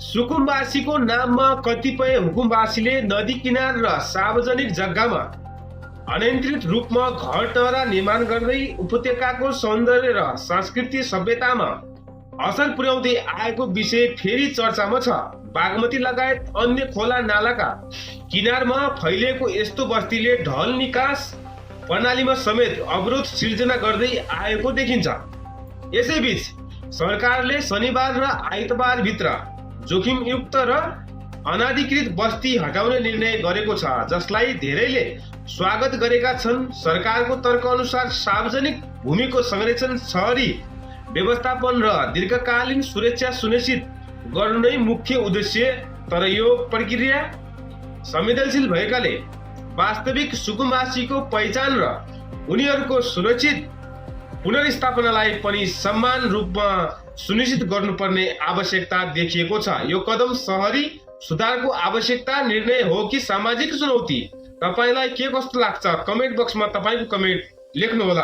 सुकुम्बासीको नाममा कतिपय हुकुमवासीले नदी किनार र सार्वजनिक जग्गामा अनियन्त्रित रूपमा घर टहरा निर्माण गर्दै उपत्यकाको सौन्दर्य र सांस्कृतिक सभ्यतामा असर पुर्याउँदै आएको विषय फेरि चर्चामा छ। बागमती लगायत अन्य खोला नालाका किनारमा फैलिएको यस्तो बस्तीले ढल निकास प्रणालीमा समेत अवरोध सिर्जना गर्दै आएको देखिन्छ। यसैबीच सरकारले शनिबार र आइतबार भित्र जोखिमयुक्त र अनाधिकृत बस्ती हटाउने निर्णय गरेको छ, जसलाई धेरैले स्वागत गरेका छन्। सरकारको तर्क अनुसार सार्वजनिक भूमिको संरक्षण, शहरी व्यवस्थापन र दीर्घकालीन सुरक्षा सुनिश्चित गर्नु नै मुख्य उद्देश्य। तर यो प्रक्रिया संवेदनशील भएकाले वास्तविक सुकुम्बासीको पहिचान र उनीहरूको सुरक्षित पुनर्स्थापनालाई पनि समान रूपमा सुनिश्चित गर्नुपर्ने आवश्यकता देखिएको छ। यो कदम शहरी सुधारको आवश्यकता निर्णय हो कि सामाजिक चुनौती? तपाईलाई के कस्तो लाग्छ? कमेन्ट बक्समा तपाईको कमेन्ट लेख्नुहोला।